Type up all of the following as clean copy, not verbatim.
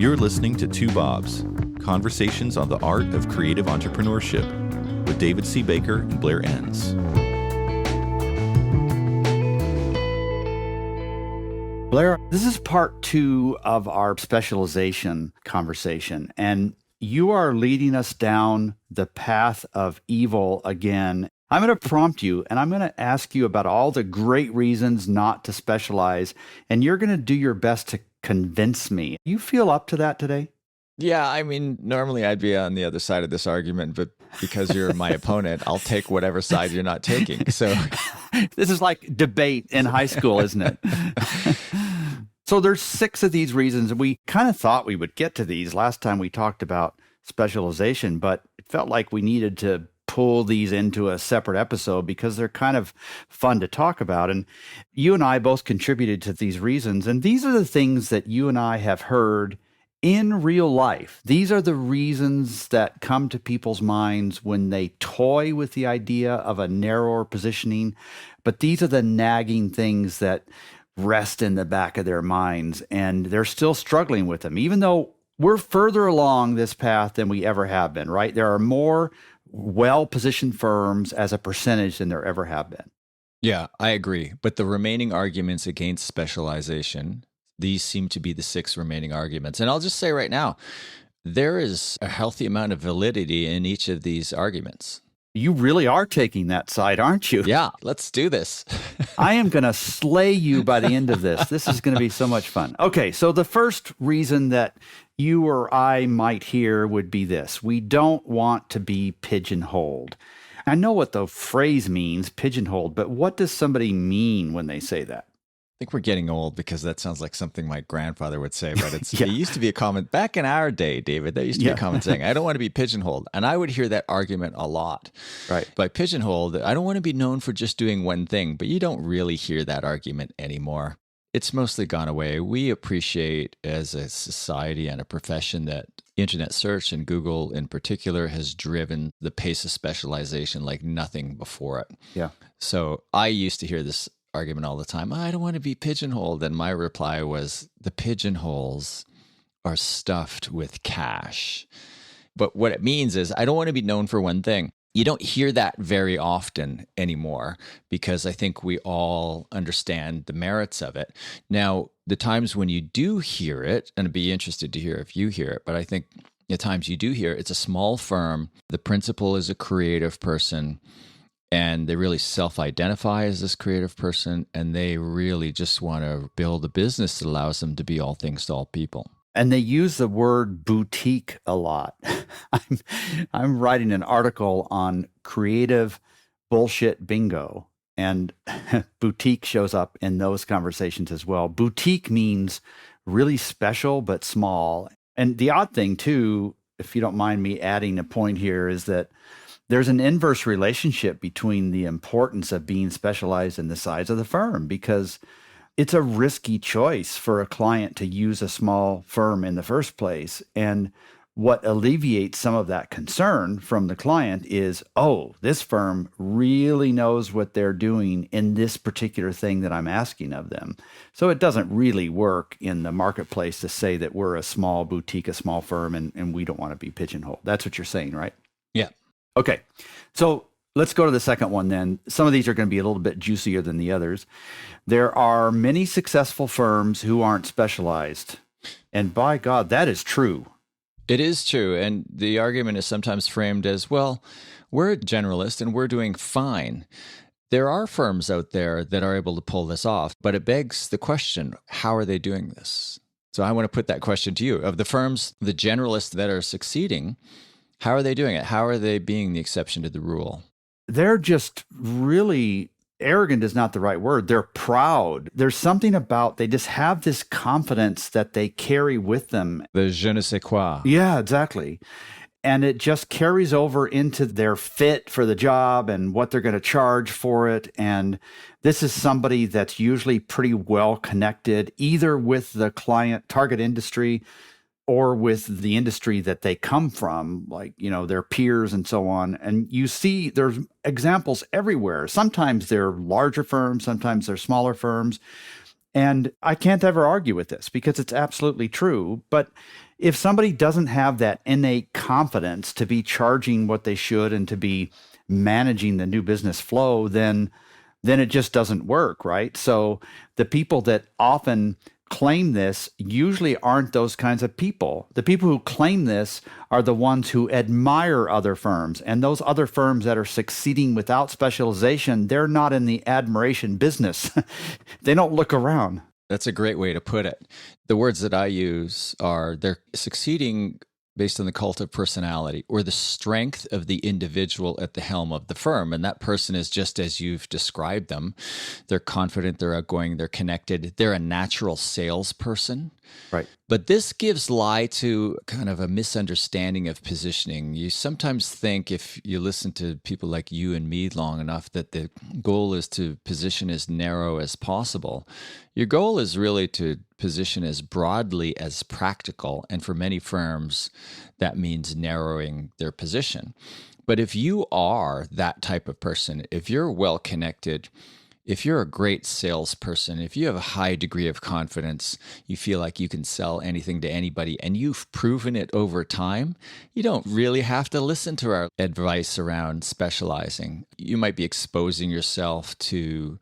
You're listening to Two Bobs, conversations on the art of creative entrepreneurship with David C. Baker and Blair Enns. Blair, this is part 2 of our specialization conversation, and you are leading us down the path of evil again. I'm going to prompt you, and I'm going to ask you about all the great reasons not to specialize, and you're going to do your best to convince me. You feel up to that today? Yeah, I mean, normally I'd be on the other side of this argument, but because you're my opponent, I'll take whatever side you're not taking. So this is like debate in high school, isn't it? So there's 6 of these reasons. We kind of thought we would get to these last time we talked about specialization, but it felt like we needed to pull these into a separate episode because they're kind of fun to talk about. And you and I both contributed to these reasons. And these are the things that you and I have heard in real life. These are the reasons that come to people's minds when they toy with the idea of a narrower positioning. But these are the nagging things that rest in the back of their minds, and they're still struggling with them, even though we're further along this path than we ever have been, right? There are more well-positioned firms as a percentage than there ever have been. yeah, I agree. But the remaining arguments against specialization, these seem to be the 6 remaining arguments. And I'll just say right now, there is a healthy amount of validity in each of these arguments. You really are taking that side, aren't you? Yeah, let's do this. I am going to slay you by the end of this. This is going to be so much fun. Okay, so the first reason that you or I might hear would be this. We don't want to be pigeonholed. I know what the phrase means, pigeonholed, but what does somebody mean when they say that? I think we're getting old because that sounds like something my grandfather would say, but it's Yeah. It used to be a common back in our day, David. That used to be a common saying. I don't want to be pigeonholed, and I would hear that argument a lot. Right. By pigeonholed, I don't want to be known for just doing one thing, but you don't really hear that argument anymore. It's mostly gone away. We appreciate as a society and a profession that internet search and Google in particular has driven the pace of specialization like nothing before it. Yeah. So I used to hear this argument all the time. I don't want to be pigeonholed. And my reply was, the pigeonholes are stuffed with cash. But what it means is I don't want to be known for one thing. You don't hear that very often anymore because I think we all understand the merits of it. Now, the times when you do hear it, and I'd be interested to hear if you hear it, but I think the times you do hear it, it's a small firm. The principal is a creative person, and they really self-identify as this creative person, and they really just want to build a business that allows them to be all things to all people. And they use the word boutique a lot. I'm writing an article on creative bullshit bingo, and boutique shows up in those conversations as well. Boutique means really special but small. And the odd thing, too, if you don't mind me adding a point here, is that there's an inverse relationship between the importance of being specialized and the size of the firm, because it's a risky choice for a client to use a small firm in the first place. And what alleviates some of that concern from the client is, oh, this firm really knows what they're doing in this particular thing that I'm asking of them. So it doesn't really work in the marketplace to say that we're a small boutique, a small firm, and we don't want to be pigeonholed. That's what you're saying, right? Yeah. Okay, so let's go to the second one then. Some of these are going to be a little bit juicier than the others. There are many successful firms who aren't specialized. And by God, that is true. It is true. And the argument is sometimes framed as, well, we're a generalist and we're doing fine. There are firms out there that are able to pull this off, but it begs the question, how are they doing this? So I want to put that question to you. Of the firms, the generalists that are succeeding, how are they doing it? How are they being the exception to the rule? They're just really, arrogant is not the right word. They're proud. There's something about, they just have this confidence that they carry with them. The je ne sais quoi. Yeah, exactly. And it just carries over into their fit for the job and what they're going to charge for it. And this is somebody that's usually pretty well connected, either with the client target industry or with the industry that they come from, like, their peers and so on. And you see there's examples everywhere. Sometimes they're larger firms, sometimes they're smaller firms. And I can't ever argue with this because it's absolutely true. But if somebody doesn't have that innate confidence to be charging what they should and to be managing the new business flow, then it just doesn't work, right? So the people that often claim this usually aren't those kinds of people. The people who claim this are the ones who admire other firms. And those other firms that are succeeding without specialization, they're not in the admiration business. They don't look around. That's a great way to put it. The words that I use are they're succeeding based on the cult of personality or the strength of the individual at the helm of the firm. And that person is just as you've described them. They're confident, they're outgoing, they're connected, they're a natural salesperson. Right. But this gives lie to kind of a misunderstanding of positioning. You sometimes think, if you listen to people like you and me long enough, that the goal is to position as narrow as possible. Your goal is really to position as broadly as practical. And for many firms, that means narrowing their position. But if you are that type of person, if you're well connected, if you're a great salesperson, if you have a high degree of confidence, you feel like you can sell anything to anybody, and you've proven it over time, you don't really have to listen to our advice around specializing. You might be exposing yourself to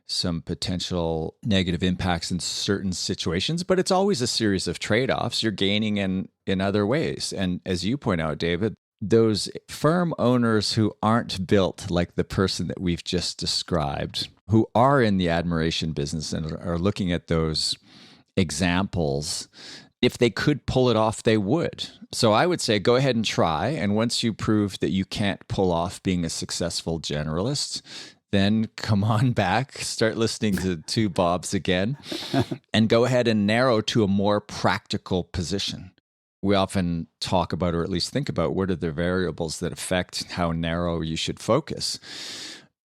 some potential negative impacts in certain situations, but it's always a series of trade-offs. You're gaining in other ways. And as you point out, David, those firm owners who aren't built like the person that we've just described, who are in the admiration business and are looking at those examples, if they could pull it off, they would. So I would say go ahead and try. And once you prove that you can't pull off being a successful generalist, then come on back, start listening to Two Bobs again, and go ahead and narrow to a more practical position. We often talk about, or at least think about, what are the variables that affect how narrow you should focus.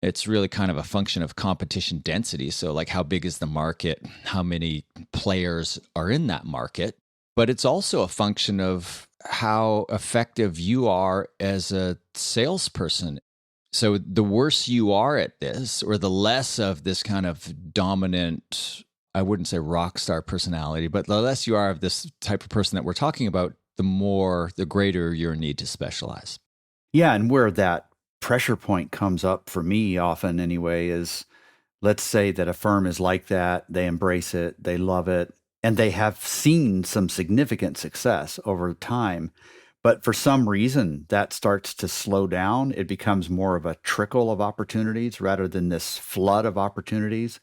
It's really kind of a function of competition density. So like, how big is the market? How many players are in that market? But it's also a function of how effective you are as a salesperson. So the worse you are at this, or the less of this kind of dominant, I wouldn't say rock star personality, but the less you are of this type of person that we're talking about, the greater your need to specialize. Yeah, and where that pressure point comes up for me often anyway is, let's say that a firm is like that, they embrace it, they love it, and they have seen some significant success over time. But for some reason, that starts to slow down. It becomes more of a trickle of opportunities rather than this flood of opportunities.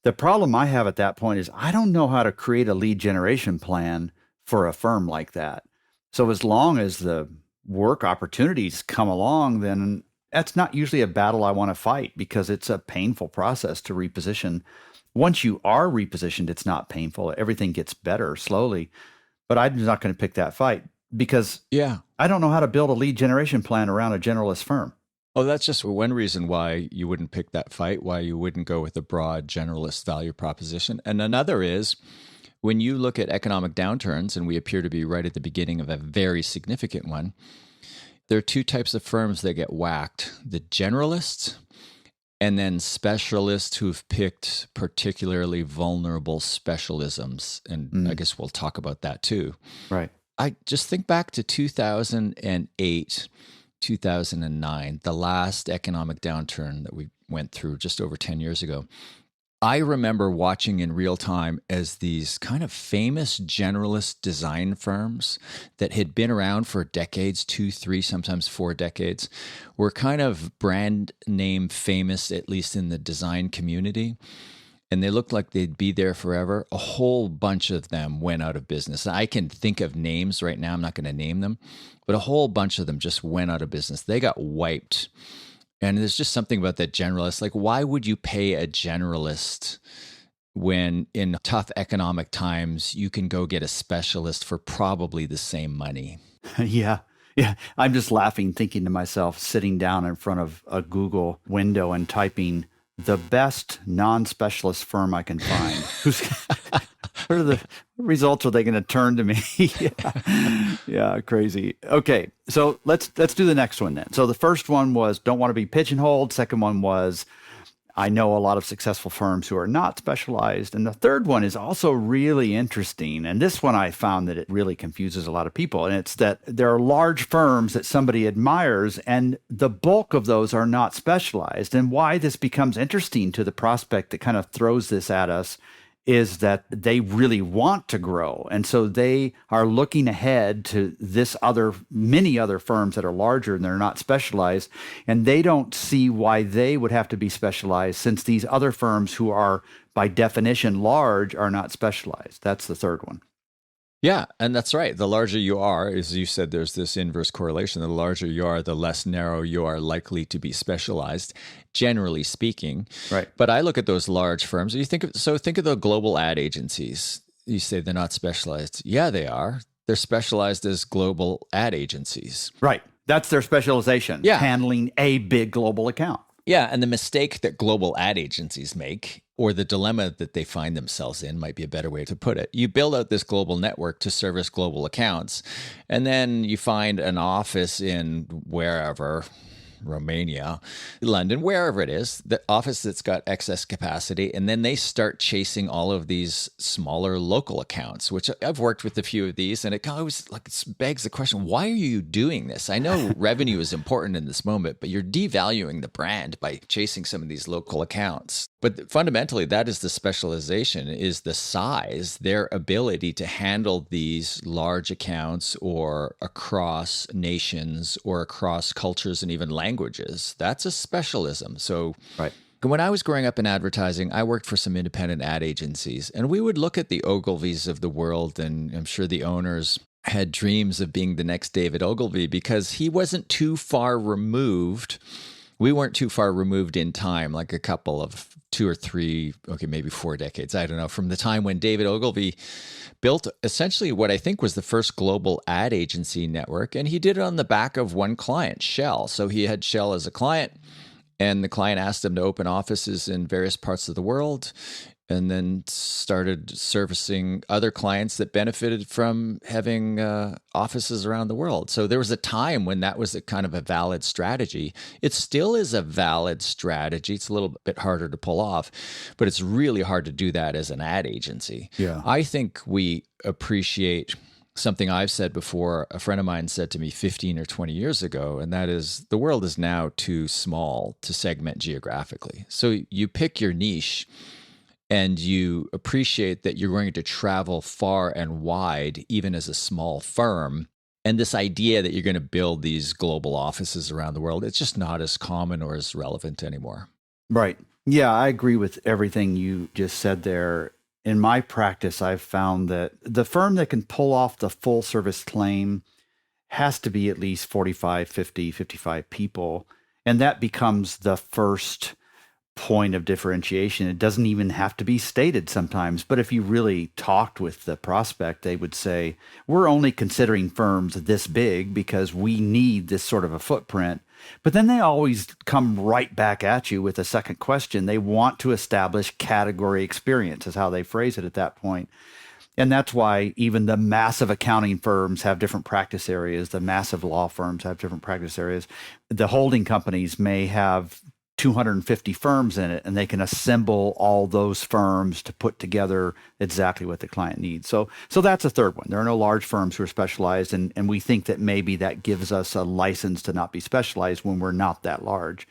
The problem I have at that point is I don't know how to create a lead generation plan for a firm like that. So as long as the work opportunities come along, then that's not usually a battle I want to fight, because it's a painful process to reposition. Once you are repositioned, it's not painful. Everything gets better slowly. But I'm not going to pick that fight, because I don't know how to build a lead generation plan around a generalist firm. Oh, that's just one reason why you wouldn't pick that fight, why you wouldn't go with a broad generalist value proposition. And another is, when you look at economic downturns, and we appear to be right at the beginning of a very significant one, there are two types of firms that get whacked: the generalists, and then specialists who've picked particularly vulnerable specialisms. And I guess we'll talk about that too. Right. I just think back to 2008, 2009, the last economic downturn that we went through just over 10 years ago. I remember watching in real time as these kind of famous generalist design firms that had been around for decades, 2, 3, sometimes 4 decades, were kind of brand name famous, at least in the design community. And they looked like they'd be there forever. A whole bunch of them went out of business. I can think of names right now. I'm not going to name them, but a whole bunch of them just went out of business. They got wiped. And there's just something about that generalist. Like, why would you pay a generalist when in tough economic times you can go get a specialist for probably the same money? Yeah. I'm just laughing, thinking to myself, sitting down in front of a Google window and typing the best non-specialist firm I can find. What are the results are they going to turn to me? Yeah, crazy. Okay, so let's do the next one then. So the first one was don't want to be pigeonholed. Second one was I know a lot of successful firms who are not specialized. And the third one is also really interesting. And this one I found that it really confuses a lot of people. And it's that there are large firms that somebody admires, and the bulk of those are not specialized. And why this becomes interesting to the prospect that kind of throws this at us is that they really want to grow. And so they are looking ahead to many other firms that are larger and they're not specialized. And they don't see why they would have to be specialized, since these other firms who are by definition large are not specialized. That's the third one. Yeah, and that's right. The larger you are, as you said, there's this inverse correlation. The larger you are, the less narrow you are likely to be specialized, generally speaking. Right. But I look at those large firms. Think of the global ad agencies. You say they're not specialized. Yeah, they are. They're specialized as global ad agencies. Right. That's their specialization. Yeah. Handling a big global account. Yeah, and the mistake that global ad agencies make, or the dilemma that they find themselves in, might be a better way to put it. You build out this global network to service global accounts, and then you find an office in wherever, Romania, London, wherever it is, the office that's got excess capacity, and then they start chasing all of these smaller local accounts, which I've worked with a few of these, and it always begs the question, why are you doing this? I know revenue is important in this moment, but you're devaluing the brand by chasing some of these local accounts. But fundamentally, that is the specialization, is the size, their ability to handle these large accounts or across nations or across cultures and even languages. That's a specialism. So right. When I was growing up in advertising, I worked for some independent ad agencies, and we would look at the Ogilvies of the world, and I'm sure the owners had dreams of being the next David Ogilvy because he wasn't too far removed. We weren't too far removed in time, like a couple of 2 or 3, okay, maybe 4 decades, I don't know, from the time when David Ogilvy built essentially what I think was the first global ad agency network. And he did it on the back of one client, Shell. So he had Shell as a client, and the client asked him to open offices in various parts of the world, and then started servicing other clients that benefited from having offices around the world. So there was a time when that was a kind of a valid strategy. It still is a valid strategy. It's a little bit harder to pull off, but it's really hard to do that as an ad agency. Yeah. I think we appreciate something I've said before. A friend of mine said to me 15 or 20 years ago, and that is, the world is now too small to segment geographically. So you pick your niche, and you appreciate that you're going to travel far and wide, even as a small firm. And this idea that you're going to build these global offices around the world, it's just not as common or as relevant anymore. Right. Yeah, I agree with everything you just said there. In my practice, I've found that the firm that can pull off the full service claim has to be at least 45, 50, 55 people. And that becomes the first point of differentiation. It doesn't even have to be stated sometimes, but if you really talked with the prospect, they would say, we're only considering firms this big because we need this sort of a footprint. But then they always come right back at you with a second question. They want to establish category experience, is how they phrase it at that point. And that's why even the massive accounting firms have different practice areas. The massive law firms have different practice areas. The holding companies may have 250 firms in it, and they can assemble all those firms to put together exactly what the client needs. So that's a third one. There are no large firms who are specialized, and we think that maybe that gives us a license to not be specialized when we're not that large.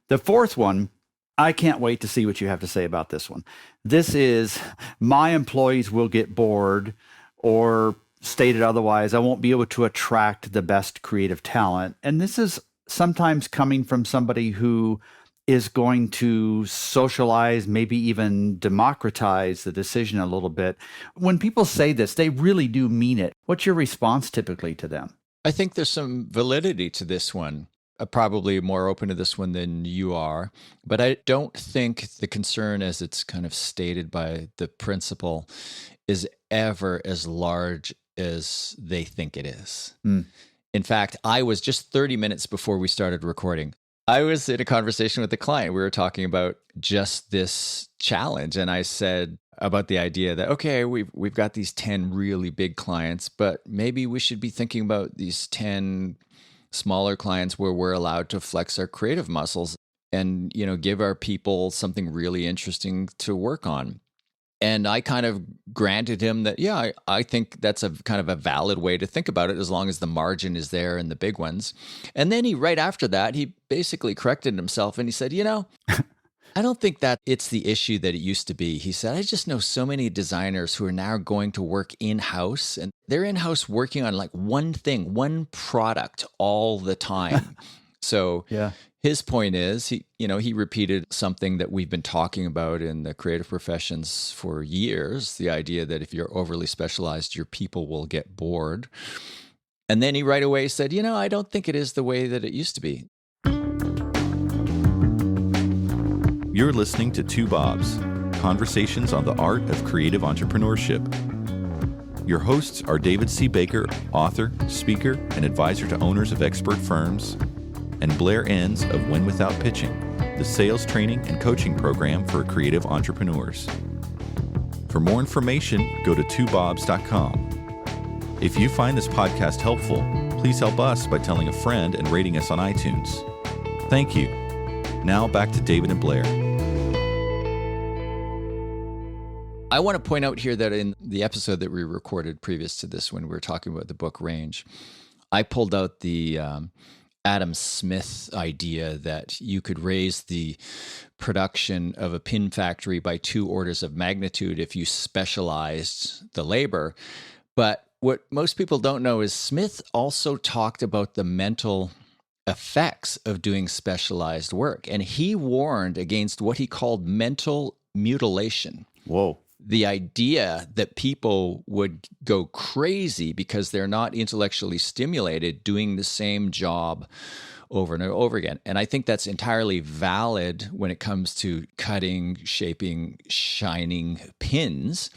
The fourth one, I can't wait to see what you have to say about this one. This is, my employees will get bored, or stated otherwise, I won't be able to attract the best creative talent. And this is sometimes coming from somebody who is going to socialize, maybe even democratize the decision a little bit. When people say this, they really do mean it. What's your response typically to them? I think there's some validity to this one. Probably more open to this one than you are, but I don't think the concern, as it's kind of stated by the principal, is ever as large as they think it is. In fact, I was just 30 minutes before we started recording, I was in a conversation with the client. We were talking about just this challenge, and I said about the idea that, okay, we've got these 10 really big clients, but maybe we should be thinking about these 10 smaller clients where we're allowed to flex our creative muscles. and, give our people something really interesting to work on. And I kind of granted him that, yeah, I think that's a kind of a valid way to think about it, as long as the margin is there in the big ones. And then right after that, he basically corrected himself and he said, I don't think that it's the issue that it used to be. He said, I just know so many designers who are now going to work in-house, and they're in-house working on like one thing, one product all the time. So Yeah. his point is, he repeated something that we've been talking about in the creative professions for years, the idea that if you're overly specialized, your people will get bored. And then he right away said, I don't think it is the way that it used to be. You're listening to Two Bobs, conversations on the art of creative entrepreneurship. Your hosts are David C. Baker, author, speaker, and advisor to owners of expert firms, and Blair Enns of Win Without Pitching, the sales training and coaching program for creative entrepreneurs. For more information, go to twobobs.com. If you find this podcast helpful, please help us by telling a friend and rating us on iTunes. Thank you. Now back to David and Blair. I want to point out here that in the episode that we recorded previous to this, when we were talking about the book range, I pulled out the Adam Smith idea that you could raise the production of a pin factory by 2 orders of magnitude if you specialized the labor. But what most people don't know is Smith also talked about the mental effects of doing specialized work. And he warned against what he called mental mutilation. Whoa. The idea that people would go crazy because they're not intellectually stimulated doing the same job over and over again. And I think that's entirely valid when it comes to cutting, shaping, shining pins.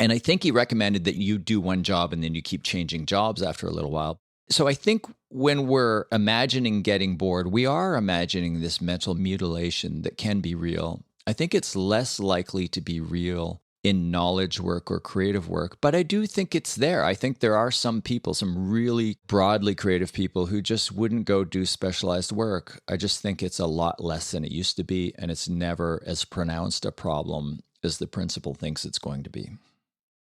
And I think he recommended that you do one job and then you keep changing jobs after a little while. So I think when we're imagining getting bored, we are imagining this mental mutilation that can be real. I think it's less likely to be real in knowledge work or creative work, but I do think it's there. I think there are some people, some really broadly creative people who just wouldn't go do specialized work. I just think it's a lot less than it used to be, and it's never as pronounced a problem as the principal thinks it's going to be.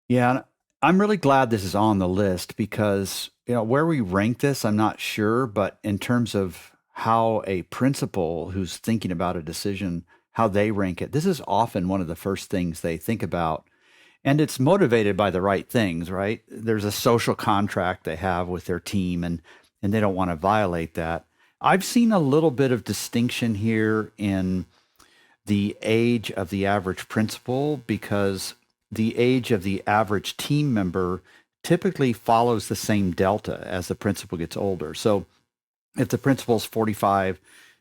Yeah, I'm really glad this is on the list because, where we rank this, I'm not sure, but in terms of how a principal who's thinking about a decision, how they rank it, this is often one of the first things they think about. And it's motivated by the right things, right? There's a social contract they have with their team, and they don't want to violate that. I've seen a little bit of distinction here in the age of the average principal, because the age of the average team member typically follows the same delta as the principal gets older. So if the principal's 45,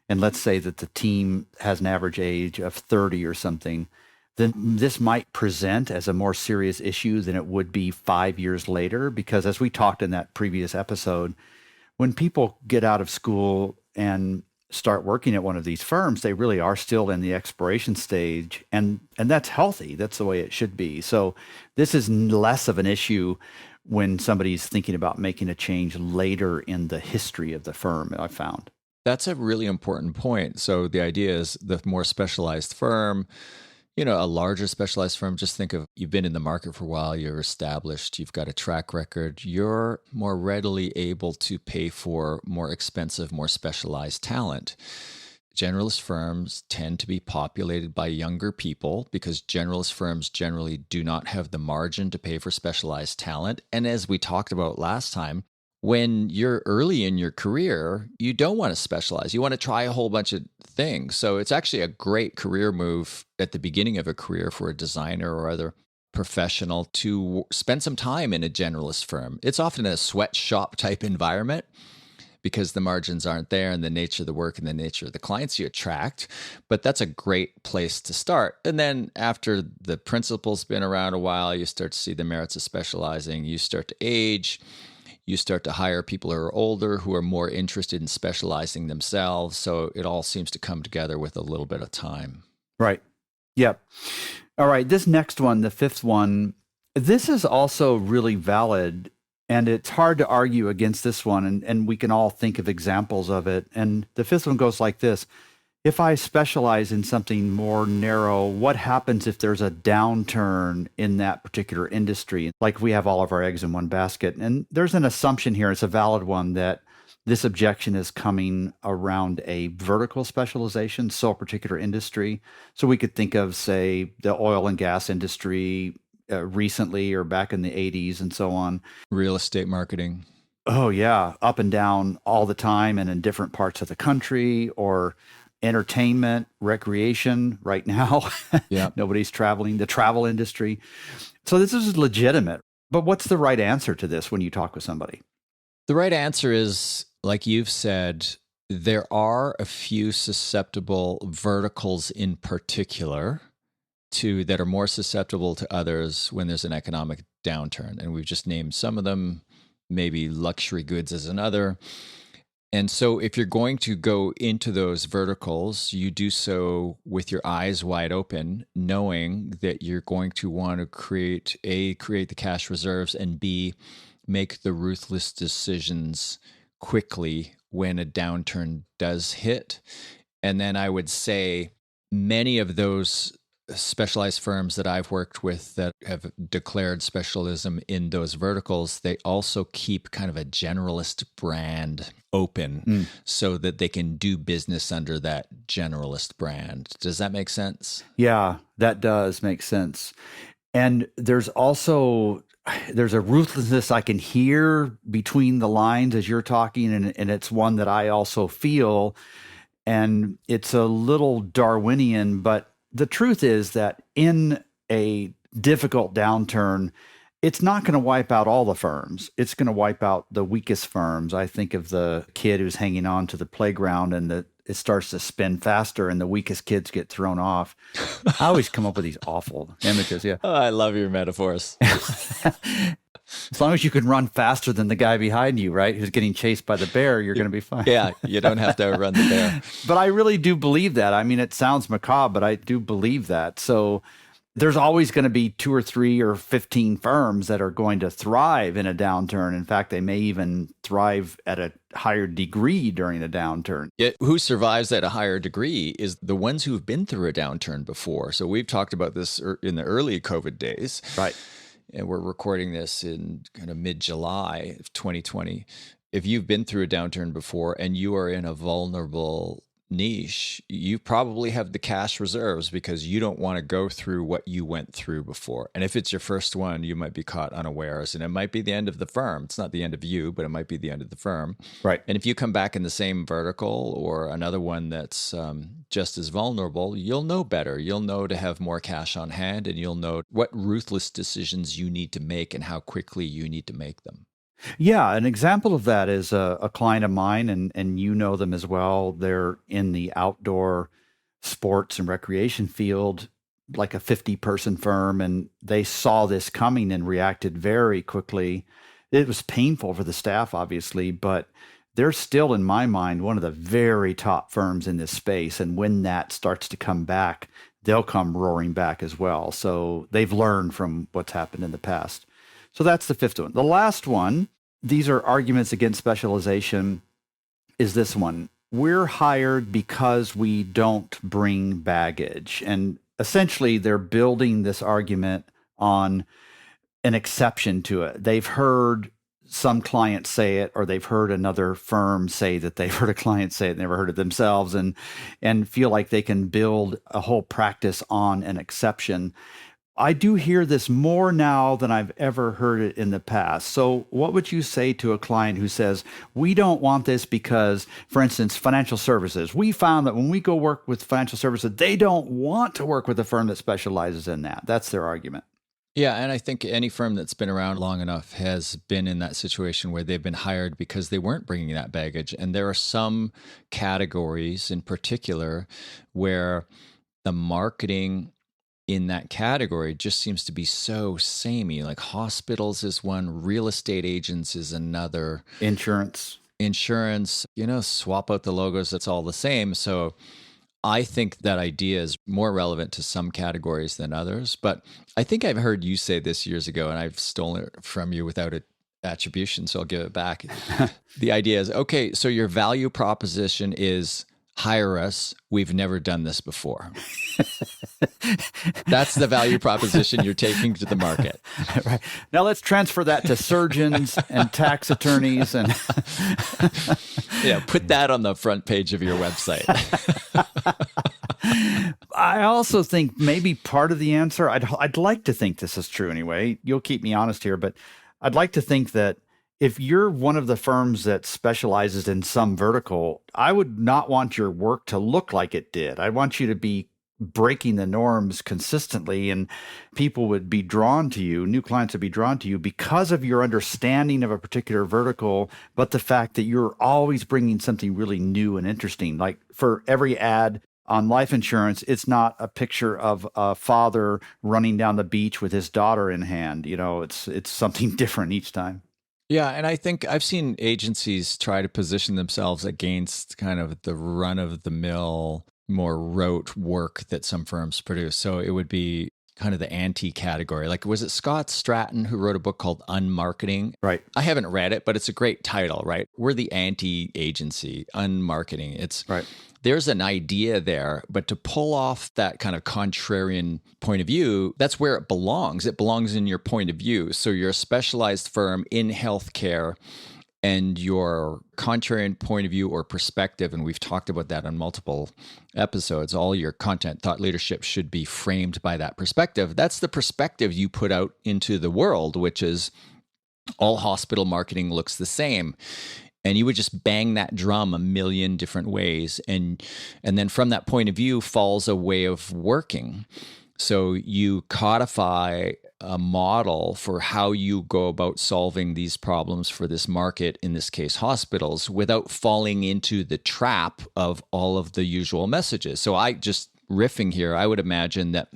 and let's say that the team has an average age of 30 or something, then this might present as a more serious issue than it would be 5 years later. Because as we talked in that previous episode, when people get out of school and start working at one of these firms, they really are still in the exploration stage, and that's healthy. That's the way it should be. So this is less of an issue when somebody's thinking about making a change later in the history of the firm, I found. That's a really important point. So the idea is the more specialized firm, a larger specialized firm, just think of, you've been in the market for a while, you're established, you've got a track record, you're more readily able to pay for more expensive, more specialized talent. Generalist firms tend to be populated by younger people because generalist firms generally do not have the margin to pay for specialized talent. And as we talked about last time, when you're early in your career, you don't want to specialize. You want to try a whole bunch of things. So it's actually a great career move at the beginning of a career for a designer or other professional to spend some time in a generalist firm. It's often a sweatshop type environment because the margins aren't there, and the nature of the work and the nature of the clients you attract. But that's a great place to start. And then after the principal's been around a while, you start to see the merits of specializing. You start to age. You start to hire people who are older, who are more interested in specializing themselves. So it all seems to come together with a little bit of time. Right. Yep. All right. This next one, the fifth one, this is also really valid, and it's hard to argue against this one. And we can all think of examples of it. And the fifth one goes like this. If I specialize in something more narrow, what happens if there's a downturn in that particular industry? Like we have all of our eggs in one basket. And there's an assumption here, it's a valid one, that this objection is coming around a vertical specialization, so a particular industry. So we could think of, say, the oil and gas industry recently or back in the 80s and so on. Real estate marketing. Oh, yeah. Up and down all the time and in different parts of the country, or entertainment, recreation right now. Yeah. Nobody's traveling, the travel industry. So this is legitimate. But what's the right answer to this when you talk with somebody? The right answer is, like you've said, there are a few susceptible verticals in particular that are more susceptible to others when there's an economic downturn. And we've just named some of them, maybe luxury goods as another. And so if you're going to go into those verticals, you do so with your eyes wide open, knowing that you're going to want to create the cash reserves, and B, make the ruthless decisions quickly when a downturn does hit. And then I would say many of those specialized firms that I've worked with that have declared specialism in those verticals, they also keep kind of a generalist brand open so that they can do business under that generalist brand. Does that make sense? Yeah, that does make sense. And there's a ruthlessness I can hear between the lines as you're talking, and it's one that I also feel. And it's a little Darwinian, but the truth is that in a difficult downturn, it's not going to wipe out all the firms. It's going to wipe out the weakest firms. I think of the kid who's hanging on to the playground and it starts to spin faster and the weakest kids get thrown off. I always come up with these awful images. Yeah. Oh, I love your metaphors. As long as you can run faster than the guy behind you, right, who's getting chased by the bear, you're going to be fine. Yeah, you don't have to outrun the bear. But I really do believe that. I mean, it sounds macabre, but I do believe that. So there's always going to be 2 or 3 or 15 firms that are going to thrive in a downturn. In fact, they may even thrive at a higher degree during a downturn. Yet who survives at a higher degree is the ones who've been through a downturn before. So we've talked about this in the early COVID days. Right. And we're recording this in kind of mid-July of 2020. If you've been through a downturn before and you are in a vulnerable niche, you probably have the cash reserves because you don't want to go through what you went through before. And if it's your first one, you might be caught unawares, and it might be the end of the firm. It's not the end of you, but it might be the end of the firm. Right. And if you come back in the same vertical or another one that's just as vulnerable, you'll know better. You'll know to have more cash on hand, and you'll know what ruthless decisions you need to make and how quickly you need to make them. Yeah, an example of that is a client of mine, and you know them as well. They're in the outdoor sports and recreation field, like a 50-person firm, and they saw this coming and reacted very quickly. It was painful for the staff, obviously, but they're still, in my mind, one of the very top firms in this space. And when that starts to come back, they'll come roaring back as well. So they've learned from what's happened in the past. So that's the fifth one. The last one, these are arguments against specialization, is this one. We're hired because we don't bring baggage. And essentially, they're building this argument on an exception to it. They've heard some clients say it, or they've heard another firm say that they've heard a client say it, never heard it themselves, and feel like they can build a whole practice on an exception. I do hear this more now than I've ever heard it in the past. So what would you say to a client who says, we don't want this because, for instance, financial services, we found that when we go work with financial services, they don't want to work with a firm that specializes in that. That's their argument. Yeah, and I think any firm that's been around long enough has been in that situation where they've been hired because they weren't bringing that baggage. And there are some categories in particular where the marketing in that category just seems to be so samey. Like hospitals is one, real estate agents is another. Insurance, swap out the logos, that's all the same. So I think that idea is more relevant to some categories than others. But I think I've heard you say this years ago, and I've stolen it from you without attribution, so I'll give it back. The idea is, okay, so your value proposition is, hire us. We've never done this before. That's the value proposition you're taking to the market. Right. Now let's transfer that to surgeons and tax attorneys and put that on the front page of your website. I also think maybe part of the answer, I'd like to think this is true anyway. You'll keep me honest here, but I'd like to think that if you're one of the firms that specializes in some vertical, I would not want your work to look like it did. I want you to be breaking the norms consistently, and people would be drawn to you, new clients would be drawn to you because of your understanding of a particular vertical, but the fact that you're always bringing something really new and interesting. Like for every ad on life insurance, it's not a picture of a father running down the beach with his daughter in hand. It's something different each time. Yeah, and I think I've seen agencies try to position themselves against kind of the run-of-the-mill, more rote work that some firms produce. So it would be kind of the anti-category. Like, was it Scott Stratton who wrote a book called Unmarketing? Right. I haven't read it, but it's a great title, right? We're the anti-agency, Unmarketing. It's right. There's an idea there, but to pull off that kind of contrarian point of view, that's where it belongs. It belongs in your point of view. So you're a specialized firm in healthcare, and your contrarian point of view or perspective, and we've talked about that on multiple episodes, all your content, thought leadership should be framed by that perspective. That's the perspective you put out into the world, which is all hospital marketing looks the same. And you would just bang that drum a million different ways. And then from that point of view falls a way of working. So you codify a model for how you go about solving these problems for this market, in this case, hospitals, without falling into the trap of all of the usual messages. So I just riffing here, I would imagine that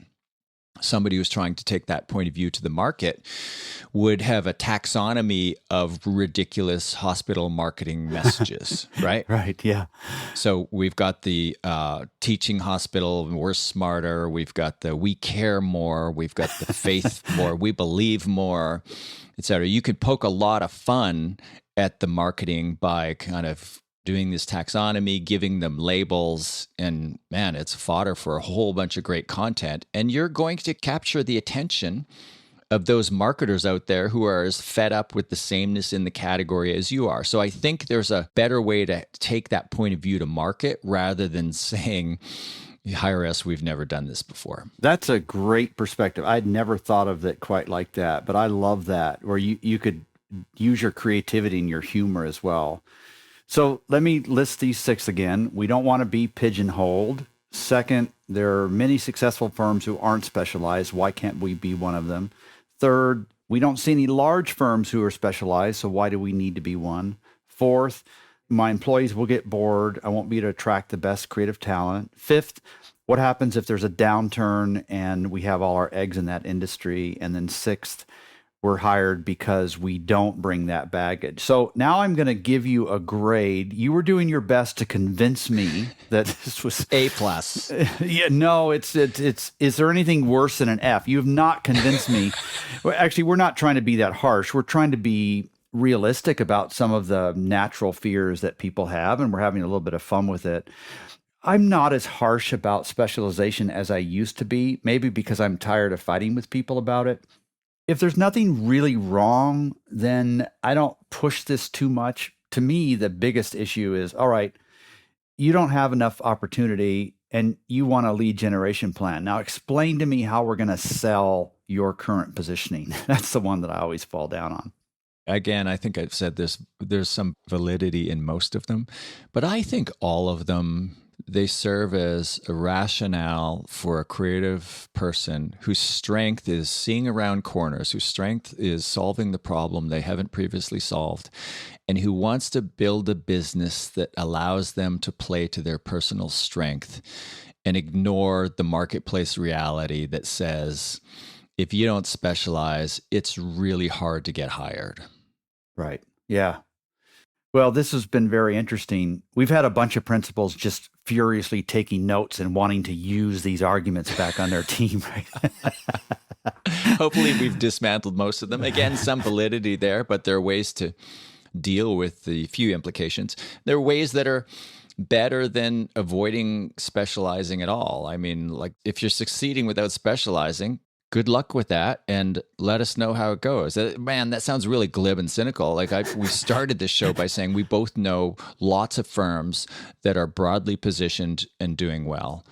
somebody who's trying to take that point of view to the market would have a taxonomy of ridiculous hospital marketing messages, right? Right, yeah. So we've got the teaching hospital, we're smarter. We've got the we care more. We've got the faith more. We believe more, et cetera. You could poke a lot of fun at the marketing by kind of doing this taxonomy, giving them labels, and man, it's fodder for a whole bunch of great content. And you're going to capture the attention of those marketers out there who are as fed up with the sameness in the category as you are. So I think there's a better way to take that point of view to market rather than saying, hire us, we've never done this before. That's a great perspective. I'd never thought of it quite like that, but I love that, where you could use your creativity and your humor as well. So let me list these 6 again. We don't want to be pigeonholed. Second, there are many successful firms who aren't specialized. Why can't we be one of them? Third, we don't see any large firms who are specialized, so why do we need to be one? Fourth, my employees will get bored. I won't be able to attract the best creative talent. Fifth, what happens if there's a downturn and we have all our eggs in that industry? And then sixth, we're hired because we don't bring that baggage. So now I'm going to give you a grade. You were doing your best to convince me that this was A+. Yeah, no, it's. Is there anything worse than an F? You have not convinced me. Well, actually, we're not trying to be that harsh. We're trying to be realistic about some of the natural fears that people have, and we're having a little bit of fun with it. I'm not as harsh about specialization as I used to be, maybe because I'm tired of fighting with people about it. If there's nothing really wrong, then I don't push this too much. To me, the biggest issue is, all right, you don't have enough opportunity and you want a lead generation plan. Now explain to me how we're going to sell your current positioning. That's the one that I always fall down on. Again, I think I've said this, there's some validity in most of them, but I think all of them, they serve as a rationale for a creative person whose strength is seeing around corners, whose strength is solving the problem they haven't previously solved, and who wants to build a business that allows them to play to their personal strength and ignore the marketplace reality that says, if you don't specialize, it's really hard to get hired. Right. Yeah. Well, this has been very interesting. We've had a bunch of principals just furiously taking notes and wanting to use these arguments back on their team. Right? Hopefully we've dismantled most of them. Again, some validity there, but there are ways to deal with the few implications. There are ways that are better than avoiding specializing at all. I mean, like if you're succeeding without specializing, good luck with that, and let us know how it goes. Man, that sounds really glib and cynical. Like we started this show by saying we both know lots of firms that are broadly positioned and doing well.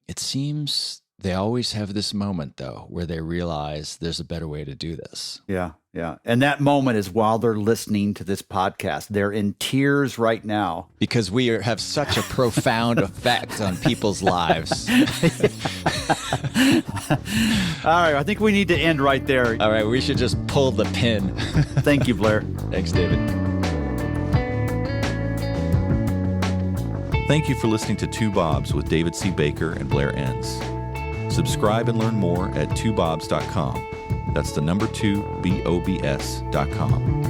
It seems they always have this moment, though, where they realize there's a better way to do this. Yeah, yeah. And that moment is while they're listening to this podcast. They're in tears right now. Because we have such a profound effect on people's lives. All right, I think we need to end right there. All right, we should just pull the pin. Thank you, Blair. Thanks, David. Thank you for listening to Two Bobs with David C. Baker and Blair Enns. Subscribe and learn more at twobobs.com. That's the number 2, BOBS.com.